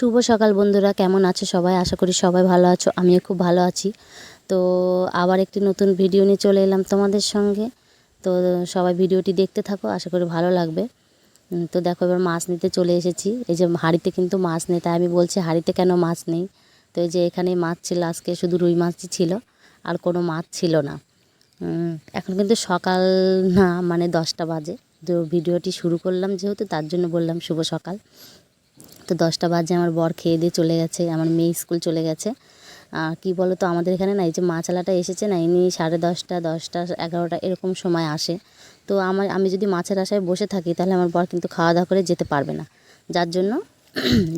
শুভ সকাল বন্ধুরা, কেমন আছো সবাই? আশা করি সবাই ভালো আছো। আমিও খুব ভালো আছি। তো আবার একটি নতুন ভিডিও নিয়ে চলে এলাম তোমাদের সঙ্গে। তো সবাই ভিডিওটি দেখতে থাকো, আশা করি ভালো লাগবে। তো দেখো এবার মাছ নিতে চলে এসেছি। এই যে হাঁড়িতে কিন্তু মাছ নেই, তাই আমি বলছি হাঁড়িতে কেন মাছ নেই। তো এই যে এখানে মাছ ছিল, আজকে শুধু রুই মাছই ছিল, আর কোনো মাছ ছিল না। এখন কিন্তু সকাল না, মানে 10টা বাজে। তো ভিডিওটি শুরু করলাম যেহেতু, তার জন্য বললাম শুভ সকাল। তো 10টা বাজে আমার বর খেয়ে দিয়ে চলে গেছে, আমার মেয়ে স্কুল চলে গেছে। কি বলো তো, আমাদের এখানে না এই যে মাছওয়ালাটা এসেছে না, ইনি 10:30, 10টা, 11টা এরকম সময় আসে। তো আমি যদি মাছের আশায় বসে থাকি, তাহলে আমার বর কিন্তু খাওয়া দাওয়া করে যেতে পারবে না। যার জন্য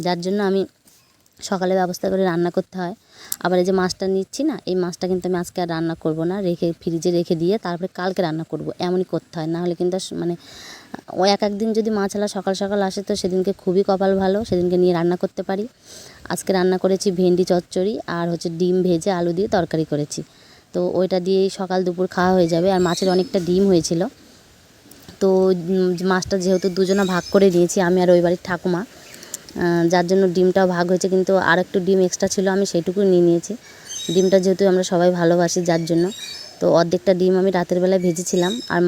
যার জন্য আমি সকালে ব্যবস্থা করে রান্না করতে হয়। আবার এই যে মাছটা নিচ্ছি না, এই মাছটা কিন্তু আমি আজকে আর রান্না করব না, ফ্রিজে রেখে দিয়ে তারপরে কালকে রান্না করব, এমনই করতে হয়। না হলে কিন্তু মানে ও এক দিন যদি মাছওয়ালা সকাল সকাল আসে, তো সেদিনকে খুবই কপাল ভালো, সেদিনকে নিয়ে রান্না করতে পারি। আজকে রান্না করেছি ভেন্ডি চচ্চড়ি, আর হচ্ছে ডিম ভেজে আলু দিয়ে তরকারি করেছি। তো ওইটা দিয়েই সকাল দুপুর খাওয়া হয়ে যাবে। আর মাছের অনেকটা ডিম হয়েছিল, তো মাছটা যেহেতু দুজনা ভাগ করে নিয়েছি, আমি আর ওই বাড়ির ঠাকুমা, যার জন্য ডিমটাও ভাগ হয়েছে। কিন্তু আর একটু ডিম এক্সট্রা ছিল, আমি সেইটুকু নিয়ে নিয়েছি। ডিমটা যেহেতু আমরা সবাই ভালোবাসি, যার জন্য। তো অর্ধেকটা ডিম আমি রাতের বেলায় ভেজেছিলাম। আর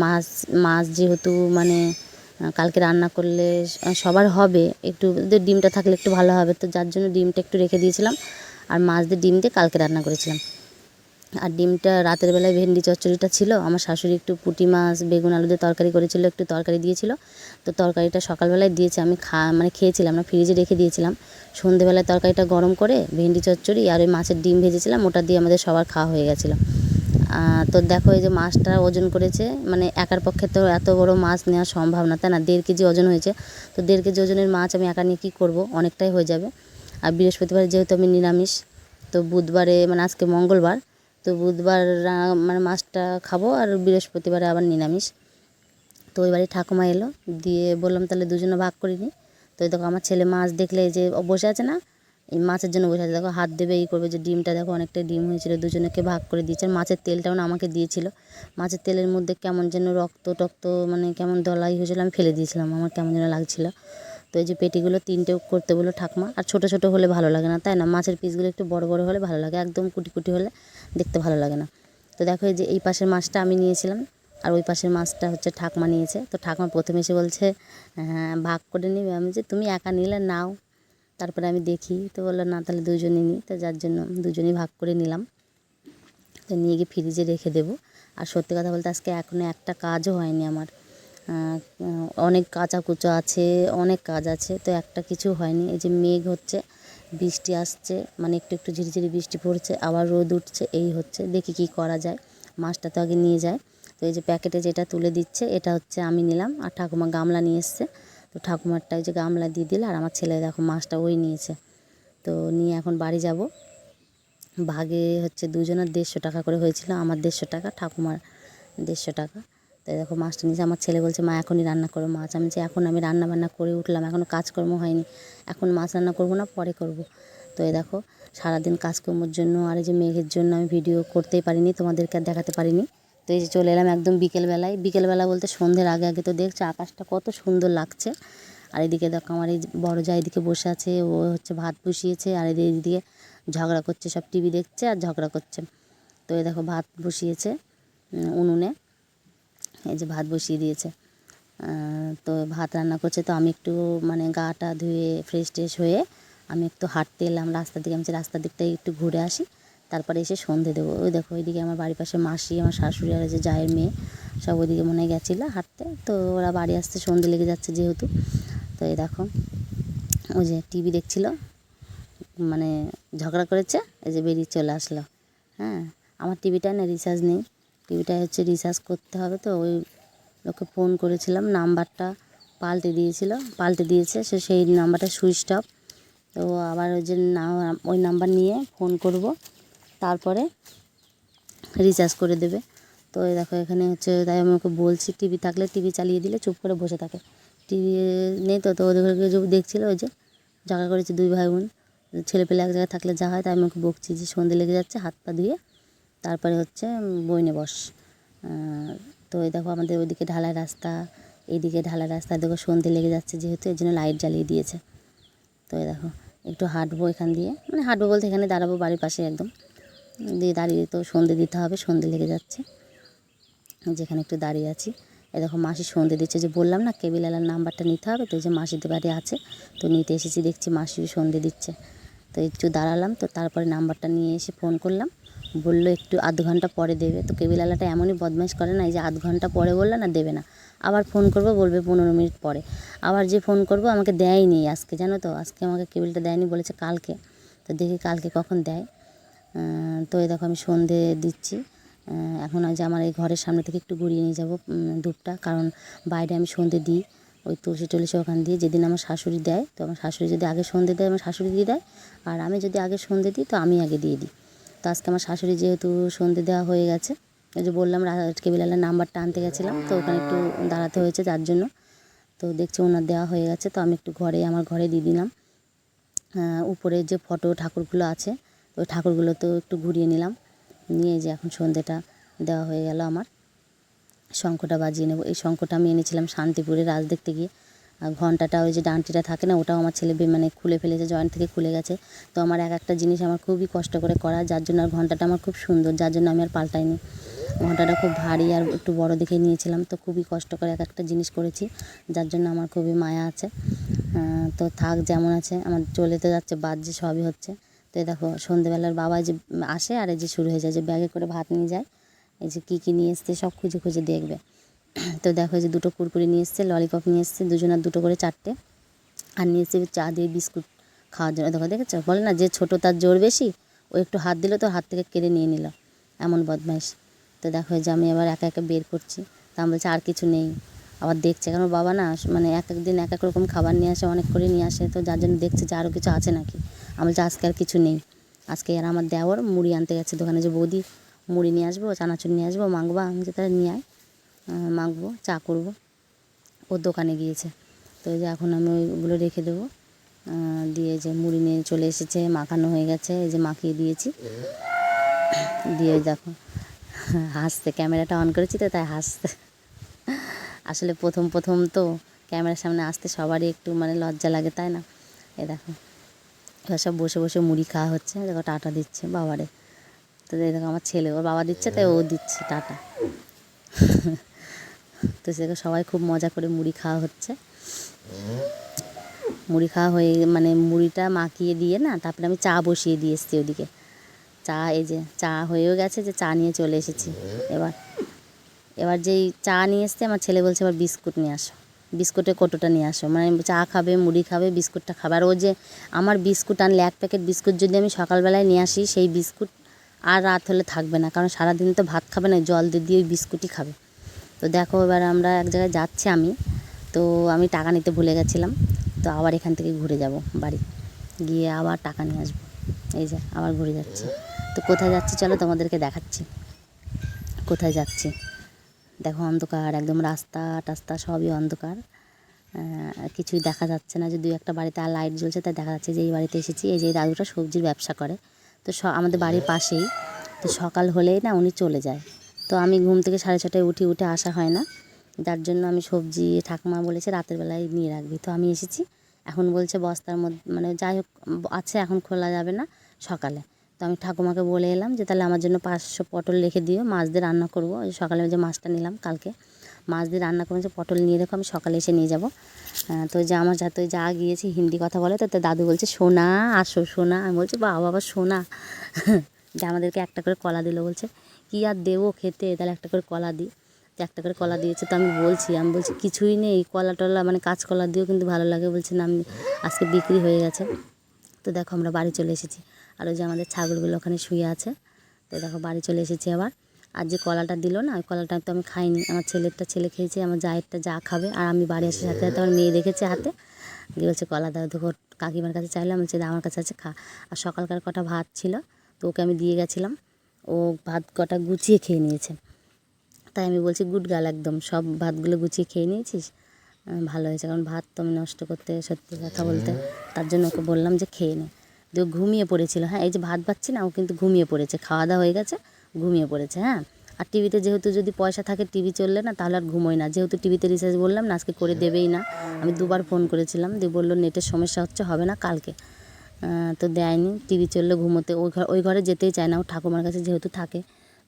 মাছ যেহেতু মানে কালকে রান্না করলে সবার হবে, একটু ডিমটা থাকলে একটু ভালো হবে, তো যার জন্য ডিমটা একটু রেখে দিয়েছিলাম। আর মাছ দিয়ে ডিম দিয়ে কালকে রান্না করেছিলাম। আর ডিমটা রাতের বেলায় ভেন্ডি চচ্চড়িটা ছিল, আমার শাশুড়ি একটু পুঁটি মাছ বেগুন আলু দিয়ে তরকারি করেছিল, একটু তরকারি দিয়েছিল। তো তরকারিটা সকালবেলায় দিয়েছে, আমি খেয়েছিলাম না, ফ্রিজে রেখে দিয়েছিলাম। সন্ধেবেলায় তরকারিটা গরম করে ভেন্ডি চচ্চড়ি আর ওই মাছের ডিম ভেজেছিলাম, ওটা দিয়ে আমাদের সবার খাওয়া হয়ে গেছিলো। তো দেখো এই যে মাছটা ওজন করেছে, মানে একার পক্ষে তো এত বড় মাছ নেওয়া সম্ভব না, তাই না? 1.5 কেজি ওজন হয়েছে। তো 1.5 কেজি ওজনের মাছ আমি একা নিয়ে কী করবো, অনেকটাই হয়ে যাবে। আর বৃহস্পতিবার যেহেতু আমি নিরামিষ, তো বুধবারে মানে আজকে মঙ্গলবার, তো বুধবার মানে মাছটা খাবো, আর বৃহস্পতিবারে আবার নিরামিষ। তো ওই বাড়ি ঠাকুমা এলো, দিয়ে বললাম তাহলে দুজনে ভাগ করে নিই। তো দেখো আমার ছেলে মাছ দেখলে যে বসে আছে না, এই মাছের জন্য বসে আছে, দেখো হাত দেবে এই করবে। যে ডিমটা দেখো অনেকটা ডিম হয়েছিল, দুজনেকে ভাগ করে দিয়েছে। আর মাছের তেলটাও না আমাকে দিয়েছিল। মাছের তেলের মধ্যে কেমন যেন রক্ত টক্ত, মানে কেমন দলাই হয়েছিল, আমি ফেলে দিয়েছিলাম, আমার কেমন যেন লাগছিলো। তো এই যে পেটিগুলো 3টে করতে বললো ঠাকুমা। আর ছোটো ছোটো হলে ভালো লাগে না, তাই না? মাছের পিসগুলো একটু বড় বড় হলে ভালো লাগে, একদম কুটি কুটি হলে দেখতে ভালো লাগে না। তো দেখো এই যে এই পাশের মাছটা আমি নিয়েছিলাম, আর ওই পাশের মাছটা হচ্ছে ঠাকুমা নিয়েছে। তো ঠাকুমা প্রথমে এসে বলছে হ্যাঁ ভাগ করে নিবে। আমি যে তুমি একা নিলে নাও, তারপরে আমি দেখি। তো বললো না তাহলে দুজনে নিই। তো যার জন্য দুজনেই ভাগ করে নিলাম। তো নিয়ে গিয়ে ফ্রিজে রেখে দেবো। আর সত্যি কথা বলতে আজকে এখনও একটা কাজও হয়নি আমার। অনেক কাঁচা কুচো আছে, অনেক কাজ আছে, তো একটা কিছু হয়নি। এই যে মেঘ হচ্ছে, বৃষ্টি আসছে, মানে একটু একটু ঝিরিঝিরি বৃষ্টি পড়ছে, আবার রোদ উঠছে, এই হচ্ছে। দেখি কি করা যায়। মাছটা তো আগে নিয়ে যায়। তো এই যে প্যাকেটে যেটা তুলে দিচ্ছে, এটা হচ্ছে আমি নিলাম। আর ঠাকুমা গামলা নিয়ে এসছে, তো ঠাকুমারটা ওই যে গামলা দিয়ে দিল। আর আমার ছেলে দেখো মাছটা ওই নিয়েছে। তো নিয়ে এখন বাড়ি যাব। ভাগে হচ্ছে দুজনের 150 টাকা করে হয়েছিল, আমার 150 টাকা, ঠাকুমার 150 টাকা। তো দেখো মাছটা নিয়েছে। আমার ছেলে বলছে মা এখনই রান্না করো মাছ। আমি যে এখন আমি রান্না বান্না করে উঠলাম, এখনও কাজকর্ম হয়নি, এখন মাছ রান্না করব না, পরে করব। তো এই দেখো সারাদিন কাজকর্মের জন্য আর এই যে মেঘের জন্য আমি ভিডিও করতেই পারিনি, তোমাদেরকে আর দেখাতে পারিনি। তো এই যে চলে এলাম একদম বিকেলবেলায়। বিকেলবেলা বলতে সন্ধ্যের আগে আগে। তো দেখছো আকাশটা কত সুন্দর লাগছে। আর এদিকে দেখো আমার এই বড় যা এদিকে বসে আছে, ও হচ্ছে ভাত বসিয়েছে। আর এদিকে ঝগড়া করছে, সব টিভি দেখছে আর ঝগড়া করছে। তো এই দেখো ভাত বসিয়েছে উনুনে, এই যে ভাত বসিয়ে দিয়েছে। তো ভাত রান্না করছে। তো আমি একটু মানে গাটা ধুয়ে ফ্রেশ ট্রেশ হয়ে আমি একটু হাঁটতে এলাম রাস্তার দিকে। আমি রাস্তার দিকটাই একটু ঘুরে আসি, তারপরে এসে সন্ধে দেবো। ওই দেখো ওইদিকে আমার বাড়ির পাশে মাসি, আমার শাশুড়ি আর যে জায়ের মেয়ে, সব ওইদিকে মনে হয় গেছিলো হাঁটতে। তো ওরা বাড়ি আসতে সন্ধে লেগে যাচ্ছে যেহেতু। তো এই দেখো ওই যে টিভি দেখছিল, মানে ঝগড়া করেছে, এই যে বেরিয়ে চলে আসলো। হ্যাঁ, আমার টিভিটায় না রিচার্জ নেই, টিভিটায় হচ্ছে রিচার্জ করতে হবে। তো ওই ওকে ফোন করেছিলাম, নাম্বারটা পাল্টে দিয়েছে, সেই নাম্বারটা সুইচ অফ। তো আবার ওই যে ওই নাম্বার নিয়ে ফোন করব, তারপরে রিচার্জ করে দেবে। তো এই দেখো এখানে হচ্ছে, তাই আমি ওকে বলছি টিভি থাকলে টিভি চালিয়ে দিলে চুপ করে বসে থাকে। টিভি নেই, তো ওদেরকে যে দেখছিল, ওই যে ঝগড়া করেছে 2 ভাই বোন। ছেলে পেলে এক জায়গায় থাকলে যা হয়, তাই আমি ওকে বকছি যে সন্ধে লেগে যাচ্ছে, হাত পা ধুয়ে তারপরে হচ্ছে বইনে বস। তো এই দেখো আমাদের ওইদিকে ঢালাই রাস্তা, এইদিকে ঢালাই রাস্তা, দেখো সন্ধে লেগে যাচ্ছে যেহেতু, এই জন্য লাইট জ্বালিয়ে দিয়েছে। তো এই দেখো একটু হাঁটবো এখান দিয়ে, মানে হাঁটবো বলতে এখানে দাঁড়াবো বাড়ির পাশে একদম, দিয়ে দাঁড়িয়ে তো সন্ধে দিতে হবে, সন্ধে লেগে যাচ্ছে, যেখানে একটু দাঁড়িয়ে আছি। এ দেখো মাসি সন্ধে দিচ্ছে, যে বললাম না কেবিলালার নাম্বারটা নিতে হবে, তো যে মাসিদের বাড়ি আছে তো নিতে এসেছি, দেখছি মাসি সন্ধে দিচ্ছে। তো একটু দাঁড়ালাম, তো তারপরে নাম্বারটা নিয়ে এসে ফোন করলাম, বললো একটু আধ ঘন্টা পরে দেবে। তো কেবিলালাটা এমনই বদমাইশ করে না, এই যে আধ ঘন্টা পরে বললে না দেবে না, আবার ফোন করবো বলবে 15 মিনিট পরে, আবার যে ফোন করবো আমাকে দেয়নি আজকে, জানো তো আজকে আমাকে কেবিলটা দেয়নি, বলেছে কালকে। তো দেখি কালকে কখন দেয়। তো এই দেখো আমি সন্ধে দিচ্ছি। এখন আজ আমার এই ঘরের সামনে থেকে একটু ঘুরিয়ে নিয়ে যাবো ধূপটা, কারণ বাইরে আমি সন্ধে দিই ওই তুলসী টুলসী ওখান দিয়ে, যেদিন আমার শাশুড়ি দেয়, তো আমার শাশুড়ি যদি আগে সন্ধে দেয় আমার শাশুড়ি দিয়ে দেয়, আর আমি যদি আগে সন্ধে দিই তো আমি আগে দিয়ে দিই। তো আজকে আমার শাশুড়ি যেহেতু সন্ধে দেওয়া হয়ে গেছে, ওই যে বললাম কেবিলালের নাম্বারটা আনতে গেছিলাম, তো ওখানে একটু দাঁড়াতে হয়েছে যার জন্য। তো দেখছি ওনার দেওয়া হয়ে গেছে, তো আমি একটু আমার ঘরে দিয়ে দিলাম। উপরে যে ফটো ঠাকুরগুলো আছে ওই ঠাকুরগুলো তো একটু ঘুরিয়ে নিলাম, নিয়ে যে এখন সন্ধেটা দেওয়া হয়ে গেল আমার। শঙ্খটা বাজিয়ে নেব, এই শঙ্খটা আমি এনেছিলাম শান্তিপুরে রাজ দেখতে গিয়ে। আর ঘন্টাটা ওই যে ডান্টিটা থাকে না, ওটাও আমার ছেলে মানে খুলে ফেলেছে, জয়েন্ট থেকে খুলে গেছে। তো আমার একটা জিনিস আমার খুবই কষ্ট করে করা, যার জন্য আর ঘন্টাটা আমার খুব সুন্দর, যার জন্য আমি আর পাল্টাইনি। ঘন্টাটা খুব ভারী আর একটু বড় দেখে নিয়েছিলাম, তো খুবই কষ্ট করে একটা জিনিস করেছি, যার জন্য আমার খুবই মায়া আছে। তো থাক যেমন আছে, আমার চলে তো যাচ্ছে, বাজছে সবই হচ্ছে। তো এই দেখো সন্ধেবেলার বাবা যে আসে আর এই যে শুরু হয়ে যায়, যে ব্যাগে করে ভাত নিয়ে যায়, এই যে কী নিয়ে এসছে সব খুঁজে খুঁজে দেখবে। তো দেখো যে দুটো কুরকুরি নিয়ে এসছে, ললিপপ নিয়ে এসছে, দুজনের দুটো করে 4টে, আর নিয়ে এসছে চা দিয়ে বিস্কুট খাওয়ার জন্য। দেখো দেখেছো, বলে না যে ছোটো তার জোর বেশি, ও একটু হাত দিল তো হাত থেকে কেড়ে নিয়ে নিল, এমন বদমাইশ। তো দেখো যে আমি আবার একা একা বের করছি, তা আমি বলছি আর কিছু নেই, আবার দেখছে, কারণ বাবা না মানে এক এক দিন এক এক রকম খাবার নিয়ে আসে, অনেক করে নিয়ে আসে, তো যার জন্য দেখছে যে আরও কিছু আছে নাকি। আমি বলছি আজকে আর কিছু নেই, আজকে আর আমার দেওর মুড়ি আনতে গেছে দোকানে, যে বৌদি মুড়ি নিয়ে আসবো, চানাচুর নিয়ে আসবো, মাখবা, আমি যে তাহলে নিয়ে আয়, মাখবো, চা করবো, ওর দোকানে গিয়েছে। তো এই যে এখন আমি ওইগুলো রেখে দেবো, দিয়ে যে মুড়ি নিয়ে চলে এসেছে, মাখানো হয়ে গেছে, এই যে মাখিয়ে দিয়েছি, দিয়ে দেখো হাসতে, ক্যামেরাটা অন করেছি তো তাই হাসতে। আসলে প্রথম প্রথম তো ক্যামেরার সামনে আসতে সবারই একটু মানে লজ্জা লাগে, তাই না। এ দেখো এবার সব বসে বসে মুড়ি খাওয়া হচ্ছে, দেখো টাটা দিচ্ছে বাবারে। তো দেখো আমার ছেলে, ওর বাবা দিচ্ছে তাই ও দিচ্ছে টাটা। তো সেখানে সবাই খুব মজা করে মুড়ি খাওয়া হচ্ছে। মুড়ি খাওয়া হয়ে মানে মুড়িটা মাখিয়ে দিয়ে না, তারপরে আমি চা বসিয়ে দিয়ে এসেছি ওদিকে। চা এই যে চা হয়েও গেছে, যে চা নিয়ে চলে এসেছি। এবার যেই চা নিয়ে এসছে, আমার ছেলে বলছে এবার বিস্কুট নিয়ে আসো, বিস্কুটের কৌটোটা নিয়ে আসো, মানে চা খাবে, মুড়ি খাবে, বিস্কুটটা খাবে। আর ও যে আমার বিস্কুট আনলে, 1 প্যাকেট বিস্কুট যদি আমি সকালবেলায় নিয়ে আসি, সেই বিস্কুট আর রাত হলে থাকবে না, কারণ সারাদিন তো ভাত খাবে না, জল দিয়ে ওই বিস্কুটই খাবে। তো দেখো এবার আমরা এক জায়গায় যাচ্ছি, তো আমি টাকা নিতে ভুলে গেছিলাম, তো আবার এখান থেকে ঘুরে যাব বাড়ি, গিয়ে আবার টাকা নিয়ে আসবো। এই যে আবার ঘুরে যাচ্ছি। তো কোথায় যাচ্ছি চলো তোমাদেরকে দেখাচ্ছি কোথায় যাচ্ছি। দেখো অন্ধকার একদম, রাস্তা টাস্তা সবই অন্ধকার, কিছুই দেখা যাচ্ছে না, যে 2-1টা বাড়িতে আর লাইট জ্বলছে তাই দেখা যাচ্ছে। যে এই বাড়িতে এসেছি, এই যে দাদুটা সবজির ব্যবসা করে, তো আমাদের বাড়ির পাশেই। তো সকাল হলেই না উনি চলে যায়, তো আমি ঘুম থেকে 6:30টায় উঠে আসা হয় না, যার জন্য আমি সবজি ঠাকুমা বলেছে রাতের বেলায় নিয়ে রাখবি। তো আমি এসেছি, এখন বলছে বস্তার মধ্যে, মানে যাই হোক আছে, এখন খোলা যাবে না সকালে। তো আমি ঠাকুমাকে বলে এলাম যে তাহলে আমার জন্য 500 পটল রেখে দিও, মাছ দিয়ে রান্না করবো। সকালে যে মাছটা নিলাম কালকে, মাছ দিয়ে রান্না করেছে, পটল নিয়ে দেখো আমি সকালে এসে নিয়ে যাব। তো যে আমার যাতে যা গিয়েছি হিন্দি কথা বলে, তো দাদু বলছে সোনা আসো সোনা, আমি বলছি বাবা সোনা। যে আমাদেরকে একটা করে কলা দিল, বলছে কী আর দেবো খেতে, তাহলে একটা করে কলা দিই। তো একটা করে কলা দিয়েছে, তো আমি বলছি কিছুই নেই, কলা টলা মানে কাঁচকলা দিয়েও কিন্তু ভালো লাগে। বলছে না আমি আজকে বিক্রি হয়ে গেছে। তো দেখো আমরা বাড়ি চলে এসেছি, আর ওই যে আমাদের ছাগলগুলো ওখানে শুয়ে আছে। তো দেখো বাড়ি চলে এসেছি আবার। আর যে কলাটা দিল না, ওই কলাটা তো আমি খাইনি, আমার ছেলে খেয়েছে, আমার জায়েরটা যা খাবে। আর আমি বাড়ি আসার সাথে সাথে আমার মেয়ে দেখেছে হাতে, দিয়ে বলছে কলা দাও, দেখো কাকিমার কাছে চাইলাম, বলছে আমার কাছে আছে খা। আর সকালকার কটা ভাত ছিল, তো ওকে আমি দিয়ে গেছিলাম, ও ভাত কটা গুছিয়ে খেয়ে নিয়েছে। তাই আমি বলছি গুড গার্ল, একদম সব ভাতগুলো গুছিয়ে খেয়ে নিয়েছিস, ভালো হয়েছে, কারণ ভাত তো আমি নষ্ট করতে, সত্যি কথা বলতে, তার জন্য ওকে বললাম যে খেয়ে নে। দিয়ে ঘুমিয়ে পড়েছিল, হ্যাঁ এই যে ভাত পাচ্ছি না, ও কিন্তু ঘুমিয়ে পড়েছে, খাওয়া দাওয়া হয়ে গেছে, ঘুমিয়ে পড়েছে। হ্যাঁ, আর টিভিতে যেহেতু যদি পয়সা থাকে, টিভি চললে না তাহলে আর ঘুমোয় না, যেহেতু টিভিতে রিচার্জ বললাম না আজকে করে দেবেই না। আমি 2বার ফোন করেছিলাম, দিয়ে বললো নেটের সমস্যা হচ্ছে, হবে না কালকে। তো দেয়নি। টিভি চললে ঘুমোতে ওই ঘরে যেতেই চায় না। ও ঠাকুমার কাছে যেহেতু থাকে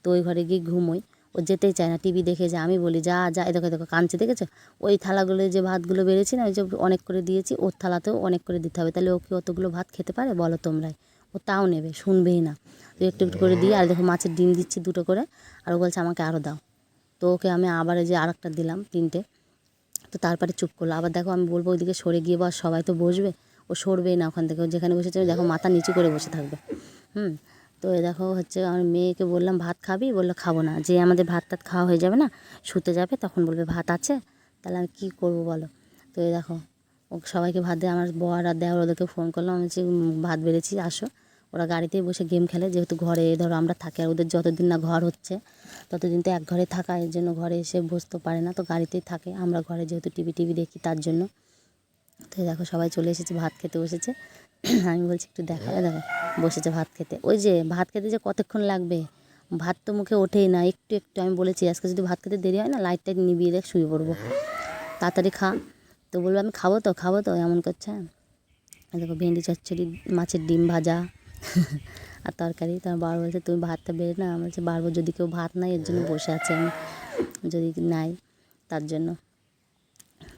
তো ওই ঘরে গিয়ে ঘুমোয়। ও যেতেই চায় না, টিভি দেখে যায়। আমি বলি যা যা, এ দেখো কাঁদছে, দেখেছো? ওই থালাগুলো যে ভাতগুলো বেড়েছি না, ওই যে অনেক করে দিয়েছি, ওর থালাতেও অনেক করে দিতে হবে। তাহলে ও কি অতগুলো ভাত খেতে পারে বলো তোমরাই? ও তাও নেবে, শুনবেই না। তো একটু একটু করে দিয়ে, আর দেখো মাছের ডিম দিচ্ছি 2টো করে, আর ও বলছে আমাকে আরও দাও। তো ওকে আমি আবার এই যে আরেকটা দিলাম 3টে। তো তারপরে চুপ করলো। আবার দেখো আমি বলবো ওইদিকে সরে গিয়ে বস, সবাই তো বসবে, ও সরবেই না ওখান থেকে। ও যেখানে বসেছে দেখো মাথা নিচু করে বসে থাকবে। তো এই দেখো হচ্ছে আমার মেয়েকে বললাম ভাত খাবি, বললো খাবো না। যে আমাদের ভাত টাত খাওয়া হয়ে যাবে না, শুতে যাবে, তখন বলবে ভাত আছে। তাহলে আমি কী করবো বলো? তো এই দেখো ও সবাইকে ভাত দেয়। আমার বর আর দেওর ওদেরকে ফোন করলাম, আমি বলছি ভাত বেড়েছি আসো। ওরা গাড়িতেই বসে গেম খেলে, যেহেতু ঘরে ধরো আমরা থাকি, আর ওদের যতদিন না ঘর হচ্ছে ততদিন তো এক ঘরে থাকা, এর জন্য ঘরে এসে বসতে পারে না, তো গাড়িতেই থাকে। আমরা ঘরে যেহেতু টিভি দেখি তার জন্য। তো দেখো সবাই চলে এসেছে, ভাত খেতে বসেছে। আমি বলছি একটু দেখো, দেখো বসেছে ভাত খেতে। ওই যে ভাত খেতে যে কতক্ষণ লাগবে, ভাত তো মুখে ওঠেই না, একটু একটু। আমি বলেছি আজকে যদি ভাত খেতে দেরি হয় না, লাইট টাইট নিভিয়ে দেখ, শুয়ে পড়বো, তাড়াতাড়ি খা। তো বলবো আমি খাবো তো এমন করছে। দেখো ভেন্ডি চচ্চড়ি, মাছের ডিম ভাজা আর তরকারি। তোমার বাবা বলছে তুমি ভাতটা বেড়ে না। আমার বলছে বাড়বো, যদি কেউ ভাত নাই এর জন্য বসে আছে আমি, যদি নাই তার জন্য।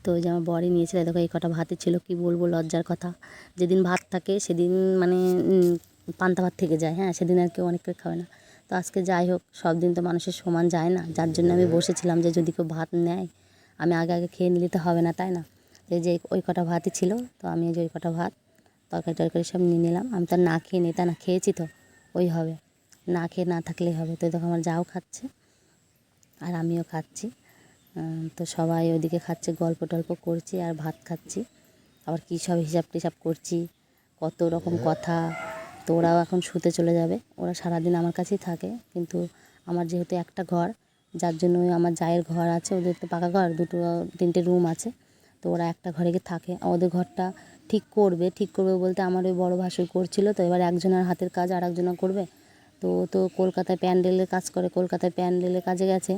তো ওই যে আমার বরই নিয়েছিল। দেখো এই কটা ভাতই ছিল, কি বলবো লজ্জার কথা। যেদিন ভাত থাকে সেদিন মানে পান্তা ভাত থেকে যায়, হ্যাঁ, সেদিন আর কেউ অনেক করে খাবে না। তো আজকে যাই হোক, সব দিন তো মানুষের সমান যায় না, যার জন্য আমি বসেছিলাম যে যদি কেউ ভাত নেয় আমি আগে খেয়ে নিলে তো হবে না, তাই না? এই যে ওই কটা ভাতই ছিল, তো আমি এই যে ওই কটা ভাত তরকারি টরকারি সব নিয়ে নিলাম। আমি তো না খেয়ে নিই, তা না খেয়েছি তো ওই হবে, না খেয়ে না থাকলেই হবে। তো দেখো আমার যাও খাচ্ছে আর আমিও খাচ্ছি। তো সবাই ওদিকে খাচ্ছে, গল্প টল্প করছি আর ভাত খাচ্ছি। আবার কী সব হিসাব টিসাব করছি, কত রকম কথা। তো ওরাও এখন শুতে চলে যাবে। ওরা সারাদিন আমার কাছেই থাকে, কিন্তু আমার যেহেতু একটা ঘর, যার জন্য আমার জায়ের ঘর আছে, ওদের তো পাকা ঘর, 2-3টে রুম আছে। তো ওরা একটা ঘরে গিয়ে থাকে। ওদের ঘরটা ঠিক করবে বলতে আমার ওই বড় ভাসুর করছিল। তো এবার একজনের হাতের কাজ আর একজনা করবে। তো কলকাতায় প্যান্ডেলের কাজ করে, কলকাতায় প্যান্ডেলের কাজে গেছে।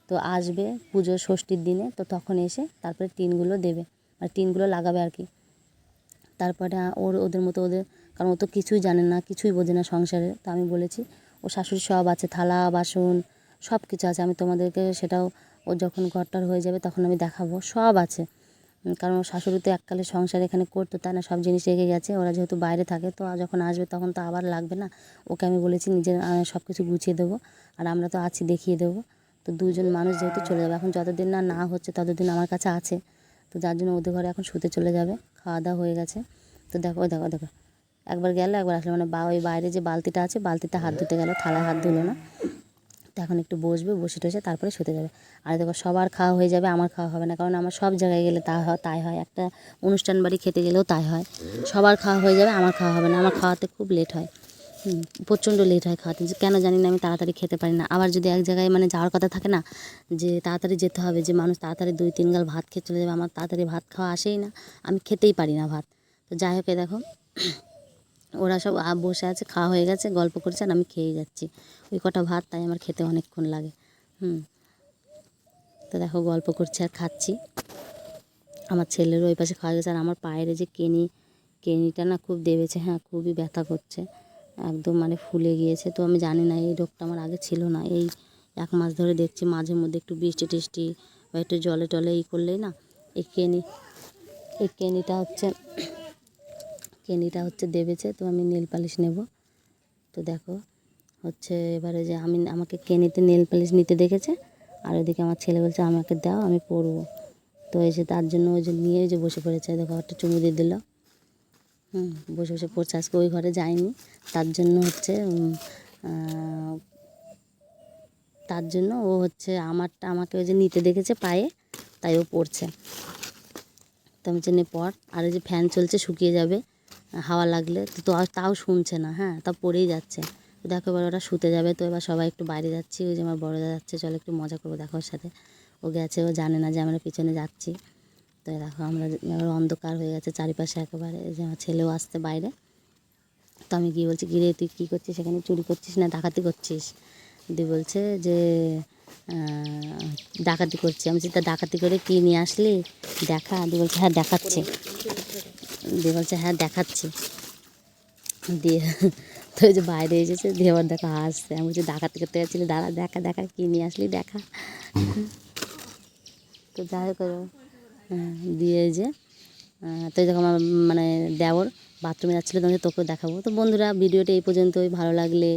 তো আসবে পুজো ষষ্ঠীর দিনে, তো তখন এসে তারপরে টিনগুলো দেবে, মানে টিনগুলো লাগাবে আর কি। তারপরে ওদের মতো কারণ ও তো কিছুই জানে না, কিছুই বোঝে না সংসারে। তো আমি বলেছি ও শাশুড়ি সব আছে, থালা বাসন সব কিছু আছে। আমি তোমাদেরকে সেটাও ও যখন ঘরটার হয়ে যাবে তখন আমি দেখাবো, সব আছে। কারণ ওর শাশুড়ি তো এককালে সংসার এখানে করতো, তাই না? সব জিনিস রেখে গেছে। ওরা যেহেতু বাইরে থাকে, তো যখন আসবে তখন তো আবার লাগবে না। ওকে আমি বলেছি নিজের সব কিছু গুছিয়ে দেবো, আর আমরা তো আছি, দেখিয়ে দেবো। তো 2জন মানুষ যেহেতু চলে যাবে, এখন যতদিন না হচ্ছে ততদিন আমার কাছে আছে। তো যার জন্য ওদের ঘরে এখন শুতে চলে যাবে। খাওয়া দাওয়া হয়ে গেছে। তো দেখো দেখো একবার গেল একবার আসলো, মানে ওই বাইরে যে বালতিটা আছে, বালতিতে হাত ধুতে গেল, থালায় হাত ধুলো না। তো এখন একটু বসবে, বসে টসে তারপরে শুতে যাবে। আর দেখো সবার খাওয়া হয়ে যাবে, আমার খাওয়া হবে না, কারণ আমার সব জায়গায় গেলে তাই হয়। একটা অনুষ্ঠান বাড়ি খেতে গেলেও তাই হয়, সবার খাওয়া হয়ে যাবে, আমার খাওয়া হবে না। আমার খাওয়াতে খুব লেট হয়, প্রচণ্ড লেট হয় খাওয়াতে। কেন জানি না, আমি তাড়াতাড়ি খেতে পারি না। আবার যদি এক জায়গায় মানে যাওয়ার কথা থাকে না, যে তাড়াতাড়ি যেতে হবে, যে মানুষ তাড়াতাড়ি 2-3 গাল ভাত খেয়ে চলে যাবে, আমার তাড়াতাড়ি ভাত খাওয়া আসেই না, আমি খেতেই পারি না ভাত। তো যাই হোক, দেখো ওরা সব বসে আছে, খাওয়া হয়ে গেছে, গল্প করছে, আর আমি খেয়েই যাচ্ছি ওই কটা ভাত, তাই আমার খেতে অনেকক্ষণ লাগে। তো দেখো গল্প করছে আর খাচ্ছি। আমার ছেলেরও ওই পাশে খাওয়া গেছে। আর আমার পায়ের যে কেনিটা না খুব দেবেছে, হ্যাঁ, খুবই ব্যথা করছে, একদম মানে ফুলে গিয়েছে। তো আমি জানি না, এই রোগটা আমার আগে ছিল না। এই 1 মাস ধরে দেখছি মাঝে মধ্যে একটু বৃষ্টি টিষ্টি বা একটু জলে টলে করলেই না এই কেনিটা হচ্ছে দেবেছে। তো আমি নেল পালিশ নেব। তো দেখো হচ্ছে এবারে যে আমাকে কেনিতে নেল পালিশ নিতে দেখেছে, আর ওইদিকে আমার ছেলে বলছে আমাকে দাও, আমি পরবো। তো এসে তার জন্য ওই যে নিয়ে যে বসে পড়েছে, দেখো একটা চুমু দিয়ে দিল। বসে বসে পড়ছে। আজকে ওই ঘরে যায়নি, তার জন্য হচ্ছে ও হচ্ছে আমাকে ওই যে নিতে দেখেছে পায়ে, তাই ও পড়ছে। তো আমি জেনে পর, আর ওই যে ফ্যান চলছে, শুকিয়ে যাবে হাওয়া লাগলে। তো তাও শুনছে না, হ্যাঁ, তা পড়েই যাচ্ছে। তো দেখো এবার ওরা শুতে যাবে। তো এবার সবাই একটু বাইরে যাচ্ছি। ওই যে আমার বড়দা যাচ্ছে, চলো একটু মজা করবো দেখো ওর সাথে। ও গেছে, ও জানে না যে আমরা পিছনে যাচ্ছি। তো দেখো আমরা এবার অন্ধকার হয়ে গেছে চারিপাশে একেবারে। এই যে আমার ছেলেও আসছে বাইরে। তো আমি গিয়ে বলছি, গিয়ে তুই কী করছিস সেখানে, চুরি করছিস না ডাকাতি করছিস? দিয়ে বলছে যে ডাকাতি করছি। আমি তা ডাকাতি করে কী নিয়ে আসলি দেখা? দিয়ে বলছে হ্যাঁ দেখাচ্ছি। দিয়ে বলছে হ্যাঁ দেখাচ্ছি। দিয়ে তো ওই যে বাইরে এসেছে দিয়ে আবার দেখা হাসছে, আমি বলছি ডাকাতি করতে যাচ্ছিলি, দাঁড়া দেখা দেখা কী নিয়ে আসলি দেখা। তো যাই হোক দিয়ে এই যে তো এই দেখো আমার মানে দেওর বাথরুমে যাচ্ছিলো, তোমাদের তোকেও দেখাবো। তো বন্ধুরা ভিডিওটি এই পর্যন্তই, ভালো লাগলে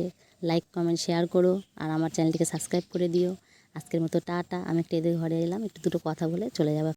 লাইক কমেন্ট শেয়ার করো আর আমার চ্যানেলটিকে সাবস্ক্রাইব করে দিও। আজকের মতো টাটা। আমি একটু এদের ঘরে এলাম, একটু দুটো কথা বলে চলে যাবো।